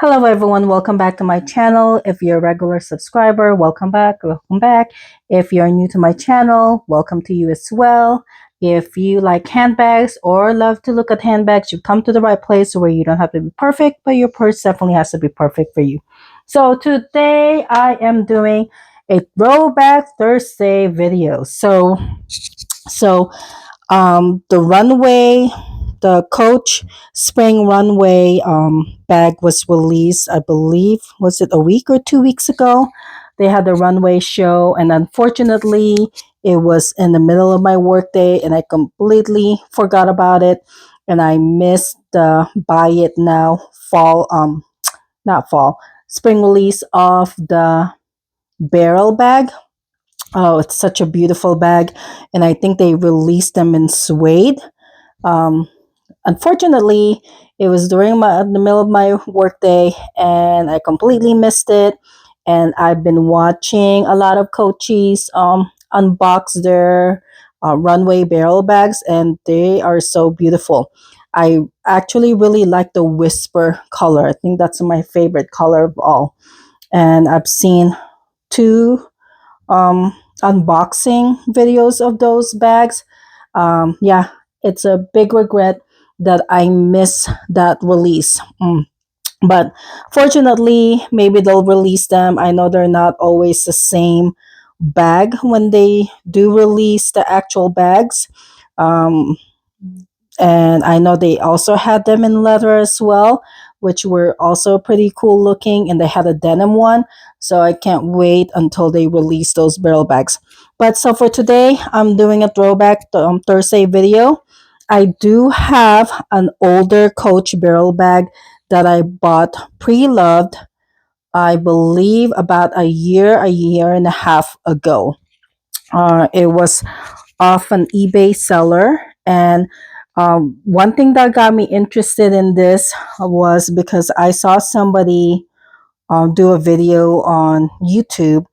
Hello everyone, welcome back to my channel. If you're a regular subscriber, welcome back, welcome back. If you're new to my channel, welcome to you as well. If you like handbags or love to look at handbags, you've come to the right place where you don't have to be perfect, but your purse definitely has to be perfect for you. So today I am doing a Throwback Thursday video. The runway, the Coach spring runway bag was released, I believe, was it a week or 2 weeks ago? They had the runway show, and unfortunately, it was in the middle of my workday, and I completely forgot about it, and I missed the buy it now fall, not fall, spring release of the barrel bag. Oh, it's such a beautiful bag, and I think they released them in suede. Um, Unfortunately, it was during the middle of my workday, and I completely missed it. And I've been watching a lot of coaches unbox their runway barrel bags, and they are so beautiful. I actually really like the whisper color. I think that's my favorite color of all. And I've seen two unboxing videos of those bags. Yeah, it's a big regret that I miss that release. But fortunately, maybe they'll release them. I know they're not always the same bag when they do release the actual bags. Um, and I know they also had them in leather as well, which were also pretty cool looking, and they had a denim one. So I can't wait until they release those barrel bags. But so for today, I'm doing a throwback Thursday video. I do have an older Coach barrel bag that I bought pre-loved, I believe about a year and a half ago. It was off an eBay seller. And one thing that got me interested in this was because I saw somebody do a video on YouTube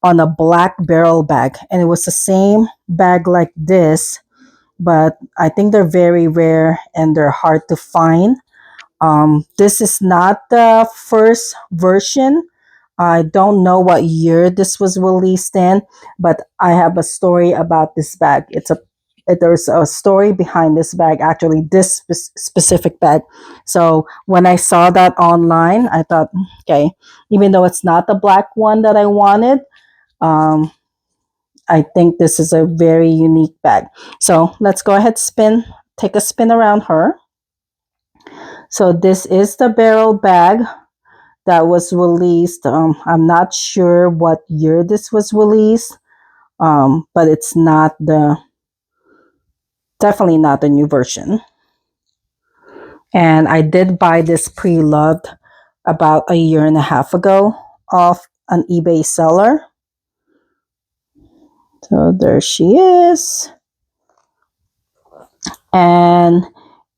on a black barrel bag, and it was the same bag like this, but I think they're very rare and they're hard to find. This is not the first version. I don't know what year this was released in, but I have a story about this bag. There's a story behind this bag, actually, this specific bag. So when I saw that online, I thought, okay, even though it's not the black one that I wanted, um, I think this is a very unique bag. So let's go ahead, take a spin around her. So this is the barrel bag that was released. I'm not sure what year this was released, but it's definitely not the new version. And I did buy this pre-loved about a year and a half ago off an eBay seller. So there she is. And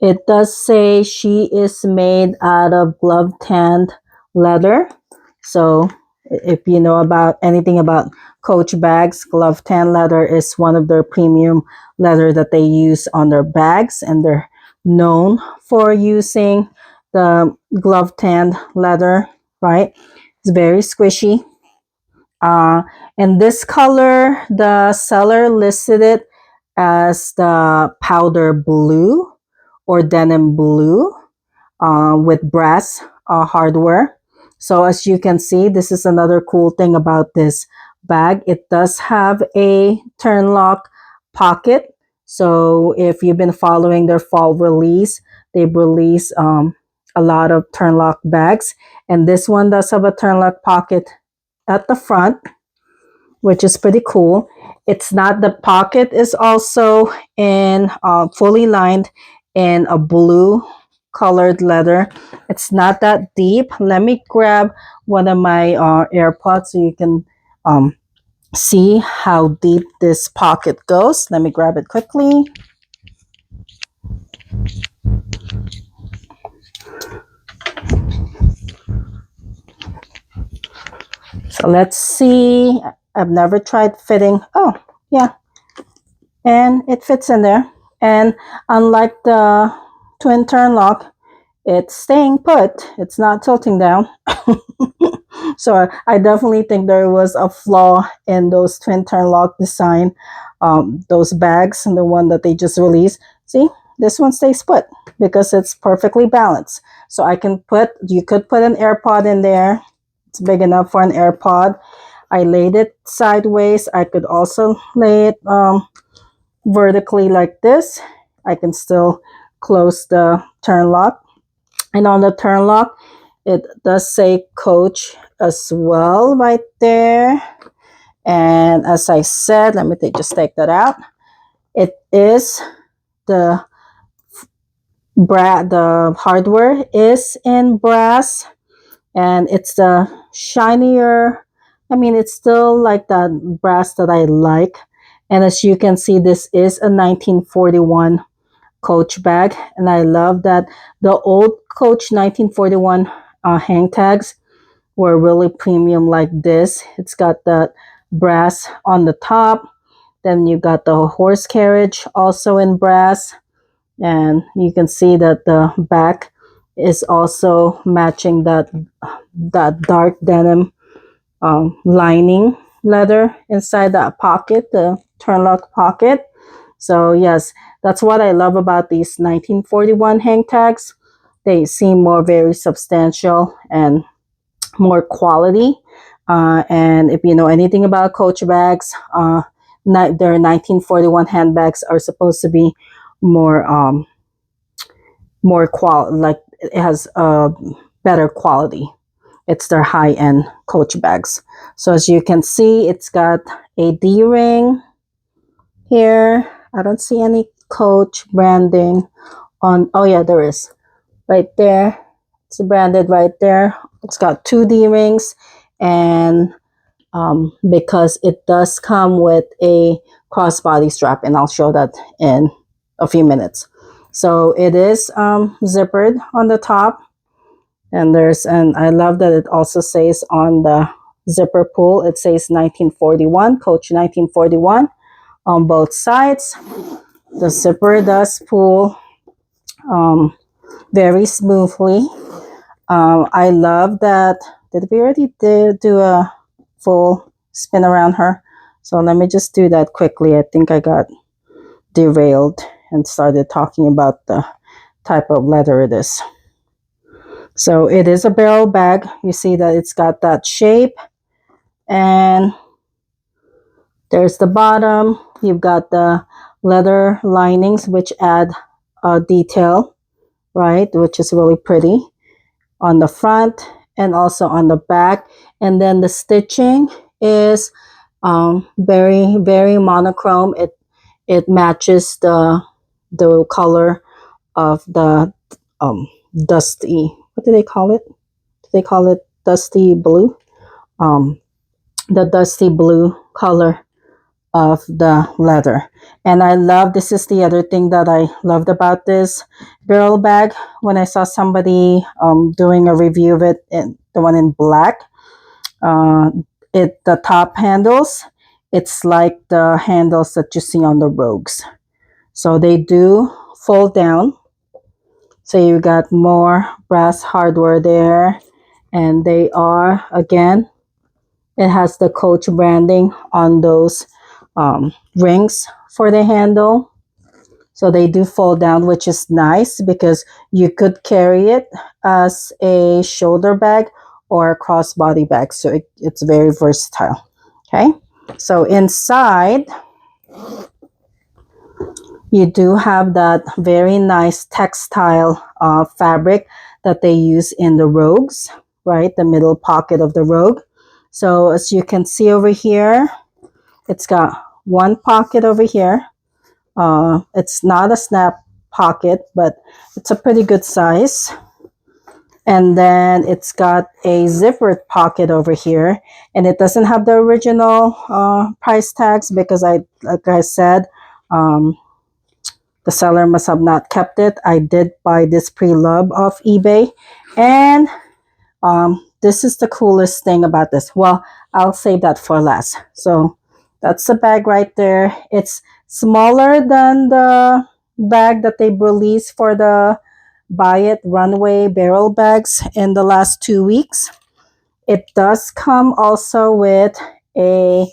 it does say she is made out of glove tanned leather. So if you know about anything about Coach bags, glove tan leather is one of their premium leather that they use on their bags, and they're known for using the glove tanned leather, right? It's very squishy. And this color, the seller listed it as the powder blue or denim blue with brass hardware. So as you can see, this is another cool thing about this bag. It does have a turn lock pocket. So if you've been following their fall release, they've released a lot of turn lock bags. And this one does have a turn lock pocket at the front, which is pretty cool. It's not, the pocket is also in fully lined in a blue colored leather. It's not that deep. Let me grab one of my AirPods so you can see how deep this pocket goes. Let me grab it quickly. So let's see. I've never tried fitting. Oh, yeah. And it fits in there. And unlike the twin turn lock, it's staying put. It's not tilting down. So I definitely think there was a flaw in those twin turn lock design, those bags, and the one that they just released. See, this one stays put because it's perfectly balanced. So you could put an AirPod in there. It's big enough for an AirPod. I laid it sideways. I could also lay it vertically like this. I can still close the turn lock. And on the turn lock, it does say coach as well right there. And as I said, let me just take that out. It is the the hardware is in brass, and it's the shinier. I mean, it's still like the brass that I like. And as you can see, this is a 1941 Coach bag, and I love that the old Coach 1941 hang tags were really premium like this. It's got that brass on the top. Then you got the horse carriage also in brass, and you can see that the back is also matching that dark denim lining leather inside that pocket, the turn lock pocket. So yes, that's what I love about these 1941 hang tags. They seem more very substantial and more quality. And if you know anything about Coach bags, their 1941 handbags are supposed to be more more like it has better quality. It's their high end Coach bags. So as you can see, it's got a D ring here. I don't see any Coach branding on. Oh yeah, there is right there. It's branded right there. It's got two D rings, and because it does come with a crossbody strap, and I'll show that in a few minutes. So it is zippered on the top, and I love that it also says on the zipper pull, it says 1941, Coach 1941 on both sides. The zipper does pull very smoothly. I love that. Did we already do a full spin around her? So let me just do that quickly. I think I got derailed and started talking about the type of leather it is. So it is a barrel bag. You see that it's got that shape, and there's the bottom. You've got the leather linings, which add detail, right? Which is really pretty on the front and also on the back. And then the stitching is very, very monochrome. It matches the color of the dusty, what do they call it? Do they call it dusty blue? Um, the dusty blue color of the leather. And I love, this is the other thing that I loved about this barrel bag. When I saw somebody doing a review of it, in the one in black, uh, the top handles, it's like the handles that you see on the Rogues. So they do fold down. So you got more brass hardware there, and they are, again, it has the Coach branding on those rings for the handle. So they do fold down, which is nice because you could carry it as a shoulder bag or a crossbody bag. So it's very versatile. Okay. So inside, you do have that very nice textile fabric that they use in the Rogues, right? The middle pocket of the Rogue. So as you can see over here, it's got one pocket over here. It's not a snap pocket, but it's a pretty good size. And then it's got a zippered pocket over here, and it doesn't have the original price tags because like I said, the seller must have not kept it. I did buy this pre-love off eBay, and this is the coolest thing about this. Well, I'll save that for last. So that's the bag right there. It's smaller than the bag that they released for the Buy It Runway barrel bags in the last 2 weeks. It does come also with a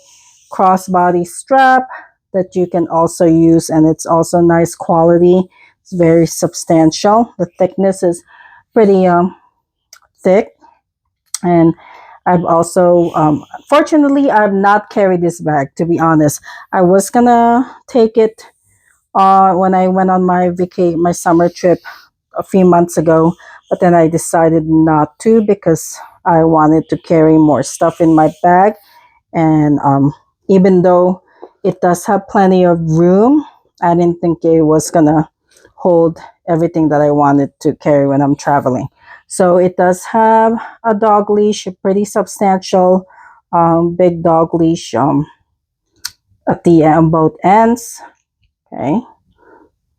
crossbody strap that you can also use, and it's also nice quality. It's very substantial. The thickness is pretty thick, and I've also fortunately I've not carried this bag, to be honest. I was gonna take it when I went on my summer trip a few months ago, but then I decided not to because I wanted to carry more stuff in my bag. And even though it does have plenty of room, I didn't think it was gonna hold everything that I wanted to carry when I'm traveling. So it does have a dog leash, a pretty substantial big dog leash at the both ends. Okay,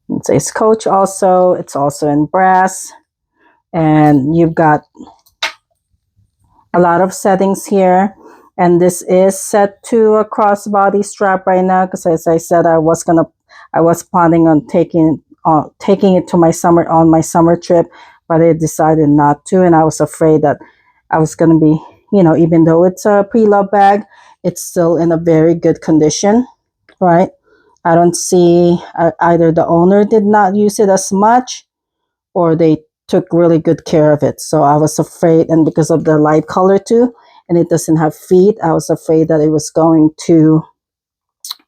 it says Coach also. It's also in brass, and you've got a lot of settings here. And this is set to a crossbody strap right now because, as I said, I was planning on taking it to my summer trip, but I decided not to, and I was afraid that I was gonna be, even though it's a pre-love bag, it's still in a very good condition, right? I don't see either the owner did not use it as much, or they took really good care of it. So I was afraid, and because of the light color too, and it doesn't have feet, I was afraid that it was going to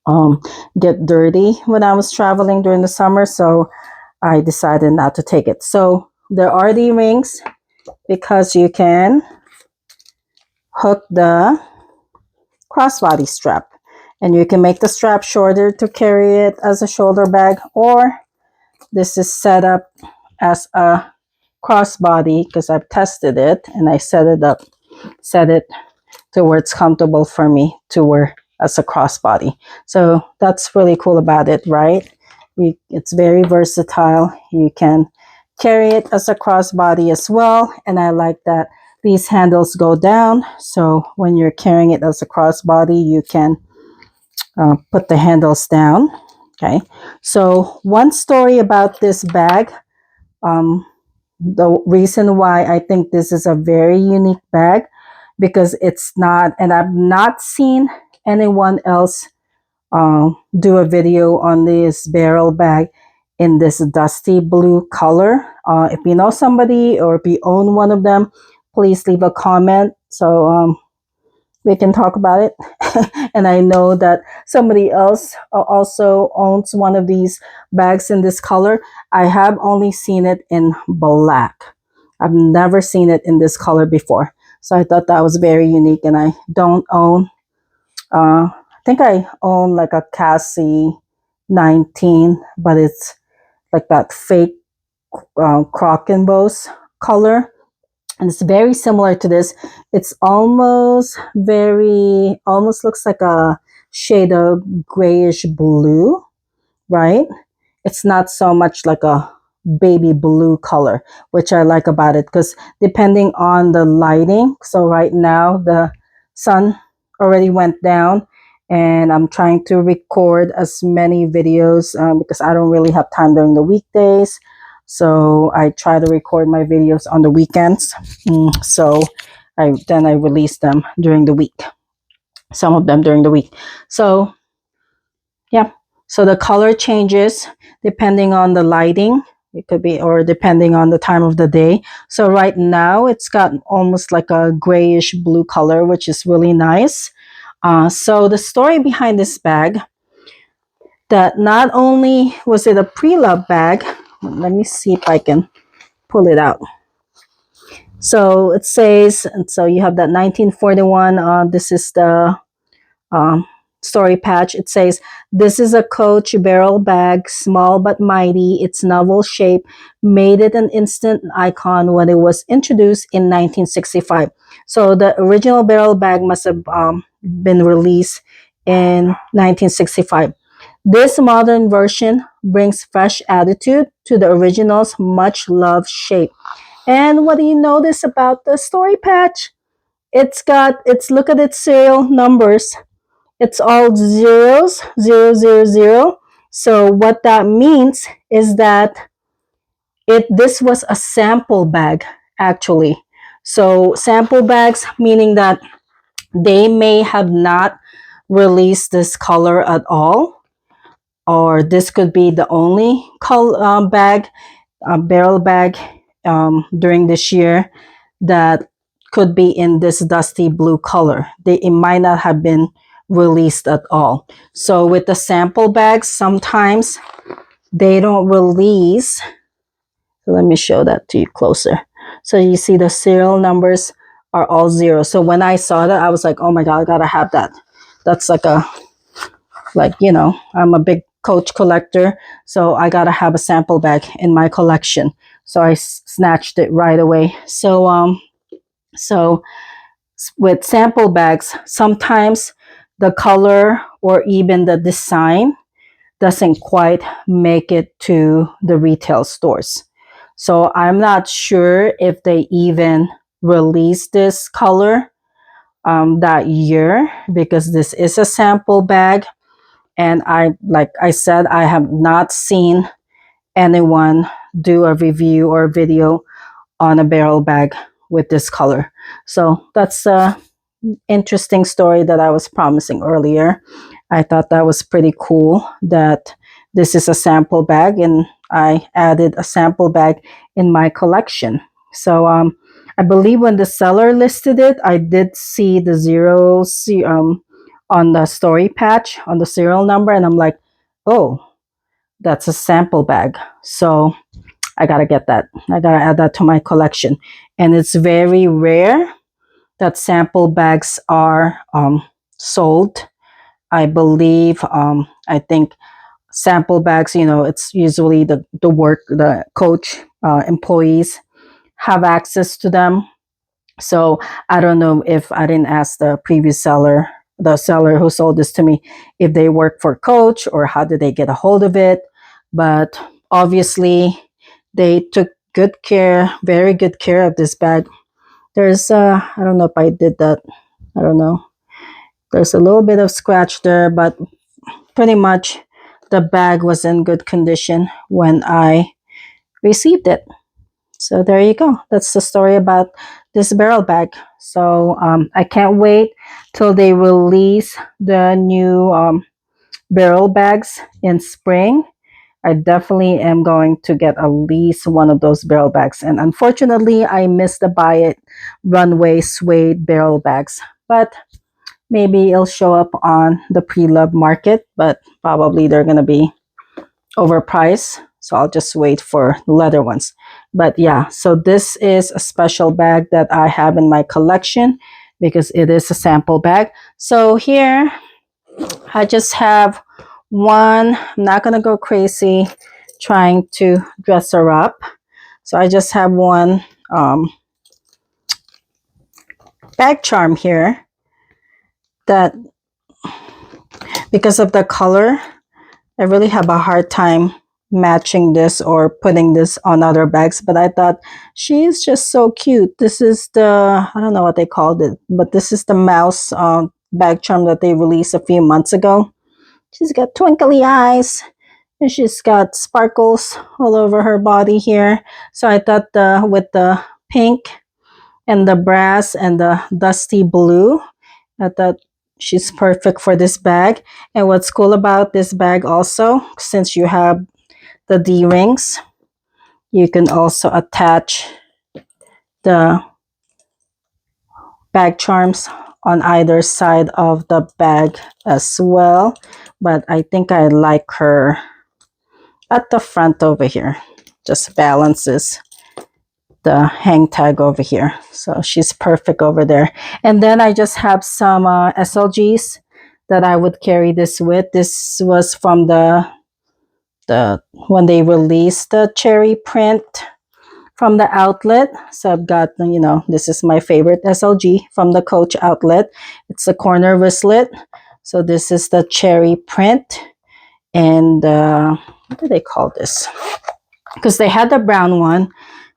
um, get dirty when I was traveling during the summer. So I decided not to take it. So there are the rings because you can hook the crossbody strap, and you can make the strap shorter to carry it as a shoulder bag, or this is set up as a crossbody because I've tested it and I set it to where it's comfortable for me to wear as a crossbody. So that's really cool about it, right? It's very versatile. You can carry it as a crossbody as well. And I like that these handles go down. So when you're carrying it as a crossbody, you can put the handles down. Okay. So one story about this bag. Um, the reason why I think this is a very unique bag, because it's not, and I've not seen anyone else do a video on this barrel bag in this dusty blue color. If you know somebody or if you own one of them, please leave a comment so we can talk about it. And I know that somebody else also owns one of these bags in this color. I have only seen it in black. I've never seen it in this color before. So I thought that was very unique, and I don't own, I think I own like a Cassie 19, but it's like that fake croc and bows color, and it's very similar to this. It's almost looks like a shade of grayish blue, right? It's not so much like a baby blue color, which I like about it, because depending on the lighting, so right now the sun already went down, and I'm trying to record as many videos because I don't really have time during the weekdays. So I try to record my videos on the weekends. So I release them during the week, some of them during the week. So yeah. So the color changes depending on the lighting. It could be, or depending on the time of the day. So right now it's got almost like a grayish blue color, which is really nice. So the story behind this bag, that not only was it a pre-love bag, let me see if I can pull it out. So it says, and so you have that 1941. This is the um, story patch. It says, "This is a Coach barrel bag, small but mighty. Its novel shape made it an instant icon when it was introduced in 1965." So the original barrel bag must have been released in 1965. This modern version brings fresh attitude to the original's much loved shape. And what do you notice about the story patch? Look at its serial numbers. It's all zeros, 000. So what that means is that This was a sample bag actually. So sample bags meaning that they may have not released this color at all, or this could be the only bag, barrel bag during this year that could be in this dusty blue color. It might not have been released at all. So with the sample bags, sometimes they don't release. Let me show that to you closer. So you see the serial numbers are all zero. So when I saw that, I was like, oh my God, I gotta have that. That's I'm a big Coach collector, so I gotta have a sample bag in my collection. So I snatched it right away. So with sample bags, sometimes the color or even the design doesn't quite make it to the retail stores. So I'm not sure if they even released this color that year, because this is a sample bag. And like I said, I have not seen anyone do a review or video on a barrel bag with this color. So that's a interesting story that I was promising earlier. I thought that was pretty cool that this is a sample bag, and I added a sample bag in my collection. So I believe when the seller listed it, I did see the on the story patch on the serial number, and I'm like, oh, that's a sample bag. So I gotta get that. I gotta add that to my collection. And it's very rare that sample bags are sold. I believe, I think sample bags, it's usually the coach employees have access to them. So I don't know, if I didn't ask the seller who sold this to me, if they work for Coach or how did they get a hold of it. But obviously, they took good care, very good care of this bag. There's, I don't know if I did that. I don't know. There's a little bit of scratch there, but pretty much the bag was in good condition when I received it. So there you go. That's the story about this barrel bag. So I can't wait till they release the new barrel bags in spring. I definitely am going to get at least one of those barrel bags. And unfortunately, I missed the Buy It Runway suede barrel bags. But maybe it'll show up on the pre-love market, but probably they're going to be overpriced. So I'll just wait for leather ones. But yeah, so this is a special bag that I have in my collection because it is a sample bag. So here I just have one. I'm not going to go crazy trying to dress her up. So I just have one bag charm here that, because of the color, I really have a hard time matching this or putting this on other bags, but I thought she's just so cute. This is I don't know what they called it, but this is the mouse bag charm that they released a few months ago. She's got twinkly eyes and she's got sparkles all over her body here. So I thought with the pink and the brass and the dusty blue, I thought she's perfect for this bag. And what's cool about this bag also, since you have the D-rings, you can also attach the bag charms on either side of the bag as well. But I think I like her at the front over here. Just balances the hang tag over here. So she's perfect over there. And then I just have some SLGs that I would carry this with. This was from the when they released the cherry print from the outlet. So I've got, this is my favorite SLG from the Coach outlet. It's a corner wristlet. So this is the cherry print. And what do they call this? Because they had the brown one,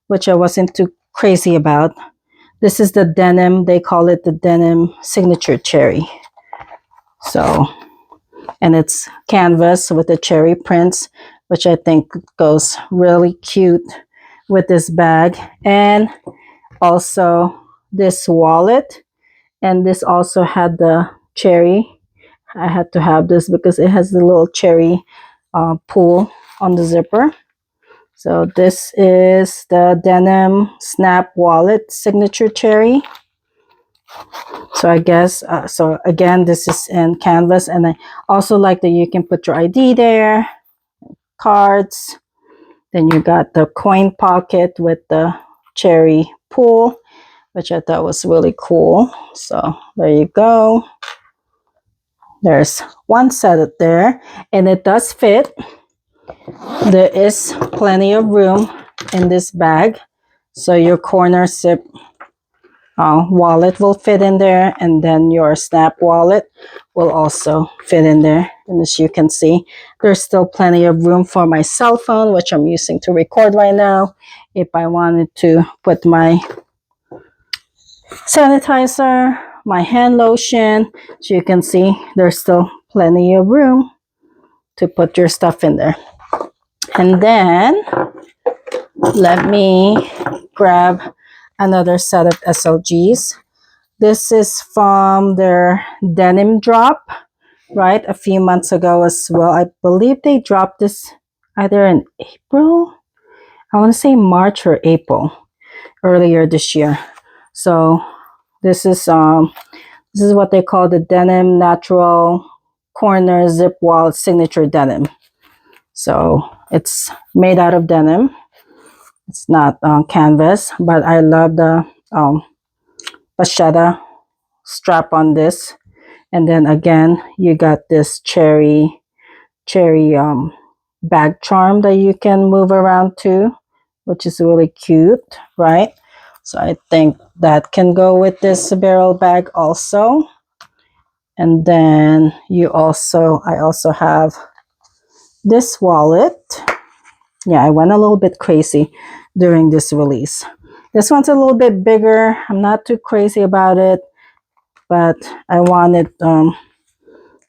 which I wasn't too crazy about. This is the denim. They call it the denim signature cherry. So, and it's canvas with the cherry prints, which I think goes really cute with this bag, and also this wallet. And this also had the cherry. I had to have this because it has the little cherry pull on the zipper. So this is the denim snap wallet signature cherry. So I guess, so again, this is in canvas. And I also like that you can put your ID there, cards. Then you got the coin pocket with the cherry pull, which I thought was really cool. So there you go. There's one set up there, and it does fit. There is plenty of room in this bag. So your corner zip wallet will fit in there, and then your snap wallet will also fit in there. And as you can see, there's still plenty of room for my cell phone, which I'm using to record right now. If I wanted to put my sanitizer, my hand lotion, so you can see there's still plenty of room to put your stuff in there. And then let me grab another set of SLGs. This is from their denim drop, right? A few months ago as well. I believe they dropped this either in April. I want to say March or April earlier this year. So this is what they call the denim natural corner zip wallet signature denim. So it's made out of denim. It's not canvas, but I love the vachetta strap on this. And then again, you got this cherry bag charm that you can move around too, which is really cute, right? So I think that can go with this barrel bag also. And then I also have this wallet. Yeah, I went a little bit crazy during this release. This one's a little bit bigger. I'm not too crazy about it, but I wanted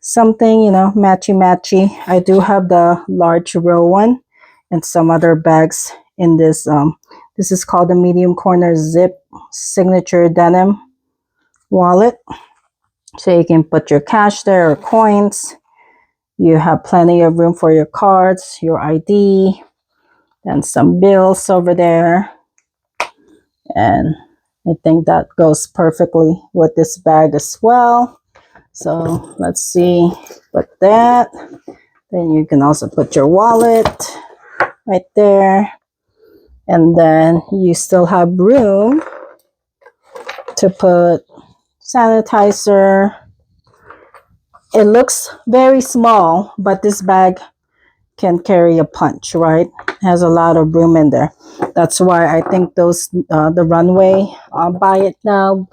something, matchy. I do have the large row one and some other bags in this. This is called the medium corner zip signature denim wallet. So you can put your cash there or coins. You have plenty of room for your cards, your ID, and some bills over there. And I think that goes perfectly with this bag as well. So let's see, put that. Then you can also put your wallet right there. And then you still have room to put sanitizer. It looks very small, but this bag can carry a punch, right? It has a lot of room in there. That's why I think those, the Runway Buy It Now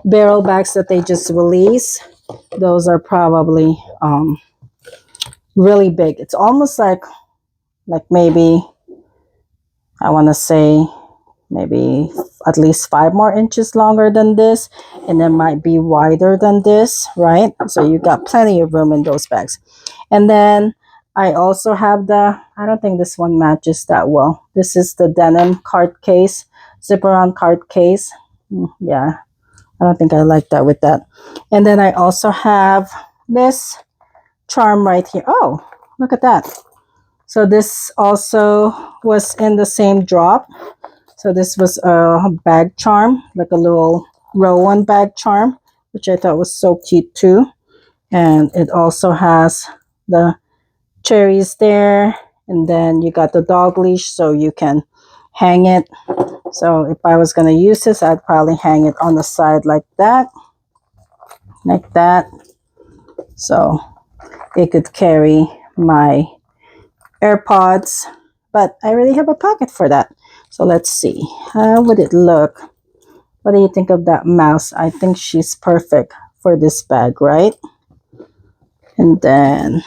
barrel bags that they just released, those are probably really big. It's almost like maybe, I want to say maybe at least 5 more inches longer than this, and it might be wider than this, right? So you got plenty of room in those bags. And then I also have I don't think this one matches that well. This is the denim card case, zipper on card case. Yeah, I don't think I like that with that. And then I also have this charm right here. Oh, look at that. So this also was in the same drop. So this was a bag charm, like a little row one bag charm, which I thought was so cute too. And it also has the cherries there. And then you got the dog leash so you can hang it. So if I was going to use this, I'd probably hang it on the side like that. Like that. So it could carry my AirPods. But I really have a pocket for that. So let's see. How would it look? What do you think of that mouse? I think she's perfect for this bag, right? And then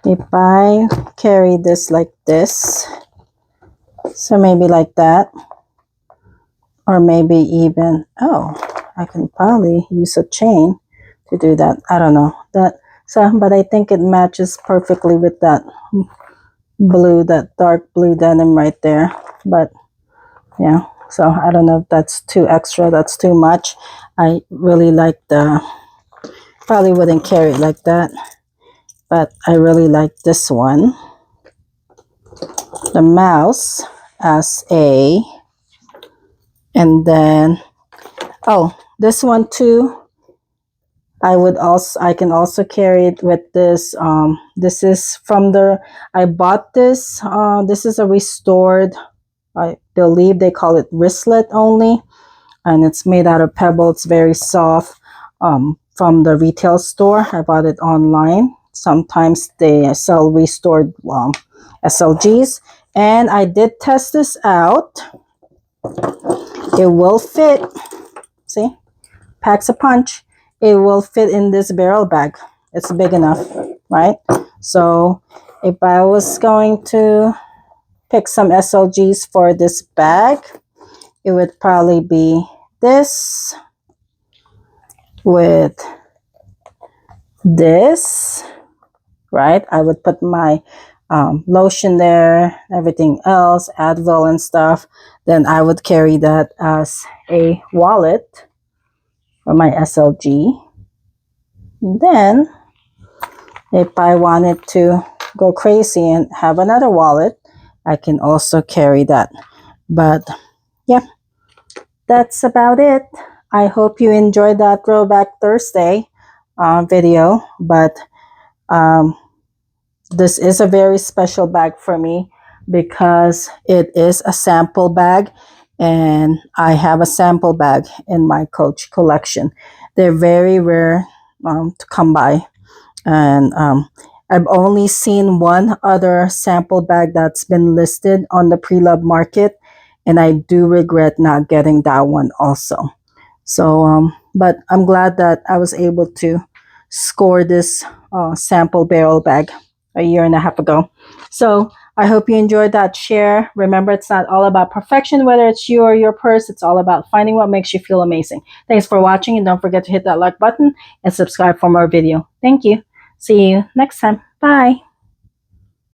if I carry this like this, so maybe like that, or maybe even, oh, I can probably use a chain to do that. I don't know that. So, but I think it matches perfectly with that blue, that dark blue denim right there. But yeah, so I don't know if that's too extra, that's too much. I really like the, probably wouldn't carry it like that, but I really like this one, the mouse, as a, and then, oh, this one too, I can also carry it with this. This is from the, I bought this. This is a restored, I believe they call it wristlet only, and it's made out of pebble. It's very soft. From the retail store, I bought it online. Sometimes they sell restored SLGs, and I did test this out. It will fit. See, packs a punch. It will fit in this barrel bag. It's big enough, right? So if I was going to pick some SLGs for this bag, it would probably be this with this, right? I would put my lotion there, everything else, Advil and stuff. Then I would carry that as a wallet for my SLG. Then if I wanted to go crazy and have another wallet, I can also carry that. But yeah, that's about it. I hope you enjoyed that Throwback Thursday video. But this is a very special bag for me because it is a sample bag, and I have a sample bag in my Coach collection. They're very rare to come by, and I've only seen one other sample bag that's been listed on the pre-love market, and I do regret not getting that one also. So, but I'm glad that I was able to score this sample barrel bag a year and a half ago. So I hope you enjoyed that share. Remember, it's not all about perfection, whether it's you or your purse. It's all about finding what makes you feel amazing. Thanks for watching, and don't forget to hit that like button and subscribe for more video. Thank you. See you next time. Bye.